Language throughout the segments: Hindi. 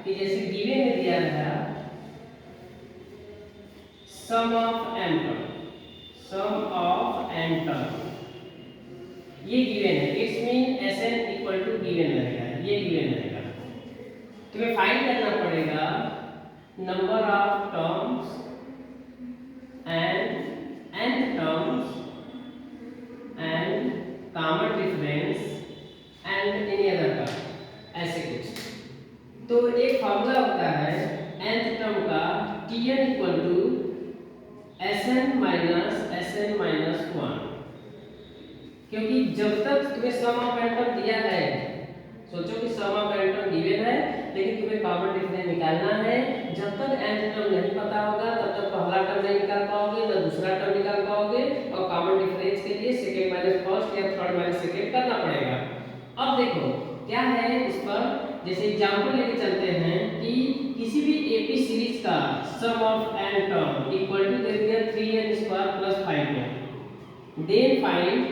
कि जैसे गिवन में दिया है sum of n term, sum of n term, ये गिवन है, it's mean Sn equal to given रहेगा, ये गिवन रहेगा। तुम्हें फाइंड करना पड़ेगा number of terms and nth terms and common difference and any other term, ऐसे कुछ। तो एक फॉर्मूला होता है nth टर्म का Tn equal to Sn minus 1, क्योंकि जब तक तुम्हें सम ऑफ n टर्म दिया है, सोचो कि सम ऑफ n टर्म गिवन है लेकिन तुम्हें कॉमन डिफरेंस निकालना है, जब तक nth टर्म नहीं पता होगा तब तक पहला टर्म नहीं निकाल पाओगे, ना दूसरा टर्म निकाल पाओगे, और कॉमन डिफरेंस के लिए सेकंड माइनस फर्स्ट या थर्ड माइनस सेकंड करना पड़ेगा। अब देखो क्या है इस पर, जैसे एग्जांपल लेके चलते हैं कि किसी भी एपी सीरीज का sum of n term equal to दे दिया 3n square plus 5n, then find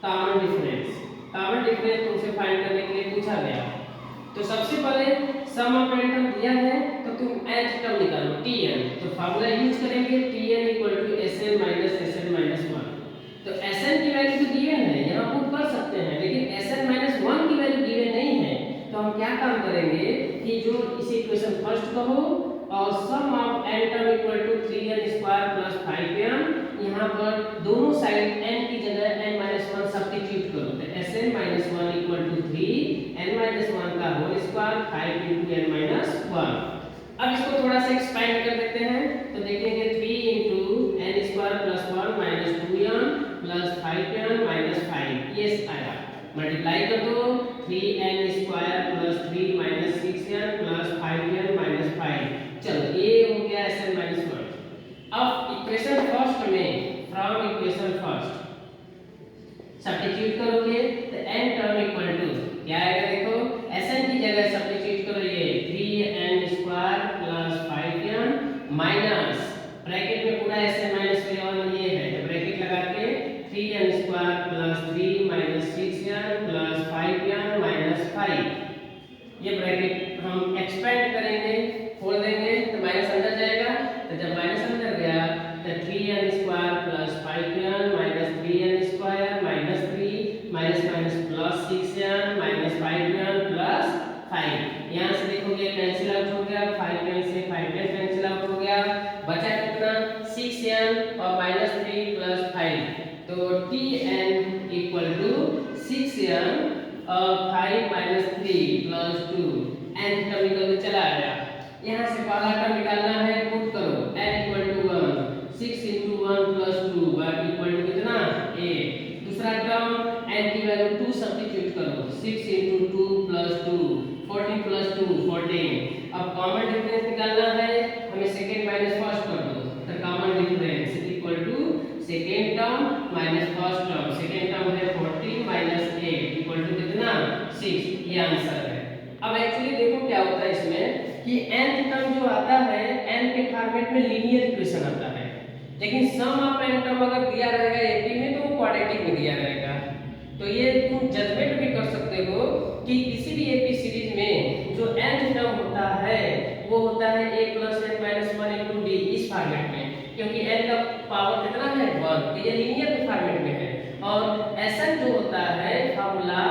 common difference. Common difference तुमसे फाइंड करने के लिए पूछा गया, तो सबसे पहले सम ऑफ n टर्म दिया है तो तुम nth टर्म निकालो Tn, तो फार्मूला यूज करेंगे Tn equal to Sn minus 1। तो Sn की वैल्यू तो गिवन है, यहाँ पुट कर सकते हैं, लेकिन Sn माइनस 1 की वैल्यू गिवन नहीं है, तो हम क्या काम करेंगे कि जो इस इक्वेशन फर्स्ट कहो और sum of n term equal to 3n square plus 5n, यहाँ पर दोनों साइड n की जगह n माइनस 1 सब्स्टिट्यूट करो, तो Sn minus 1 equal to 3 n minus 1 का whole square 5 into n minus 1। अब इसको थोड़ा सा एक्सपेंड कर देते हैं, तो देखेंगे 3 into n square plus 1 minus 2n plus 5n minus 5, ये आया। मल्टीप्लाई कर दो 3n square plus 3 minus 6n plus 5n minus 5, चलो ये हो गया Sn माइनस 1। अब इक्वेशन फर्स्ट में फ्रॉम इक्वेशन फर्स्ट सब्स्टिट्यूट करोगे तो n टर्म इक्वल टू क्या आएगा, देखो Sn की जगह सब्स्टिट्यूट करो ये 3n square plus 5n minus bracket में पूरा Sn माइनस 1 ये है, तो ब्रैकेट लगा के 3n square plus 3 minus 6n plus 5n minus 5, ये ब्रैकेट हम एक्सपेंड करेंगे, खोल देंगे तो माइनस अंदर जाएगा, तो जब माइनस अंदर गया तो 3n square plus 5n minus 3n square minus 3 minus minus plus 6n minus 5n plus 5, यहाँ से देखोगे कैंसिल आउट हो गया, 5n से 5n कैंसिल आउट हो गया, बचा कितना 6n और माइनस 3 प्लस 5, तो Tn इक्वल टू 6n और 5 माइनस 3 प्लस 2, n टर्म निकल के चला आया। यहाँ से पहला टर्म निकालना है, पुट करो n equal to 1, 6 into 1 plus 2 equal to कितना 8, दूसरा टर्म n की वैल्यू 2 सब्स्टिट्यूट करो, 6 इंटू 2 प्लस 2 14 प्लस 2 14। अब कॉमन डिफरेंस निकालना है, हमें सेकेंड माइनस फर्स्ट कर दो, तो common difference equal to second term minus first term, second term है 14 माइनस 8 इक्वल टू कितना 6, ये आंसर है। अब एक्चुअली देखो क्या होता है इसमें कि nth टर्म जो आता है n के फॉर्मेट में लीनियर इक्वेशन आता है, लेकिन सम ऑफ n टर्म अगर दिया रहेगा एपी में तो वो क्वाड्रेटिक में दिया रहेगा। तो ये तुम जजमेंट भी कर सकते हो कि किसी भी एपी सीरीज में जो nth टर्म होता है वो होता है a plus n minus 1 into d, इस फॉर्मेट में, क्योंकि n का पावर कितना है 1, तो ये लीनियर के फॉर्मेट में है। और Sn जो होता है फार्मूला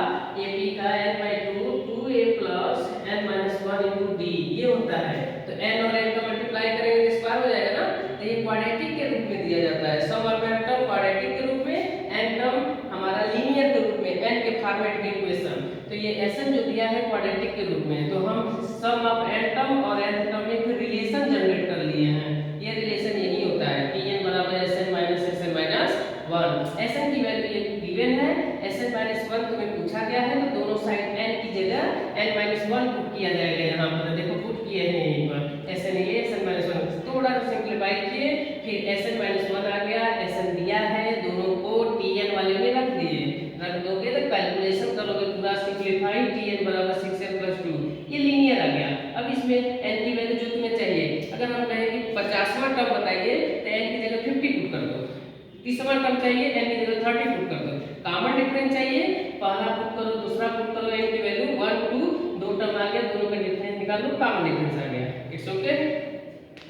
AP का n/2 2a plus n minus 1 into d, ये होता है, तो n और n का मल्टीप्लाई करेंगे तो स्क्वायर हो जाएगा ना, तो ये क्वाड्रेटिक के रूप में दिया जाता है, sum of n term quadratic के रूप में, n टर्म हमारा लीनियर के रूप में, n के फॉर्मेट में इक्वेशन, तो ये Sn जो दिया है क्वाड्रेटिक के रूप में, तो हम सम ऑफ n टर्म और n टर्म में एक रिलेशन जनरेट कर लिए हैं, ये रिलेशन यही होता है Tn बराबर Sn माइनस 1। Sn की वैल्यू ये गिवन है, Sn माइनस 1 तुम्हें पूछा गया है, तो दोनों साइड n की जगह n माइनस 1 पुट किया जाएगा, यहाँ पर देखो पुट किए हैं यहीं पर Sn ये Sn माइनस 1, थोड़ा सा सिंपलीफाई किए, फिर Sn माइनस 1 आ गया, Sn दिया है, दोनों को Tn वाले में रख दिए, रख दोगे तो कैलकुलेशन करोगे पूरा सिंपलीफाई, Tn बराबर 6n प्लस 2, ये लीनियर आ गया। अब इसमें n की वैल्यू जो तुम्हें चाहिए, अगर हम कहें कि 50वां टर्म बताइए तो n की जगह 50 पुट कर दो, 30वां टर्म चाहिए n की जगह 30 पुट कर दो, कॉमन डिफरेंस चाहिए पहला पुट करो दूसरा पुट करो, n की वैल्यू 1 2 दो टर्म आ गया, दोनों का डिफरेंस निकाल लो, कॉमन डिफरेंस आ गया। It's okay.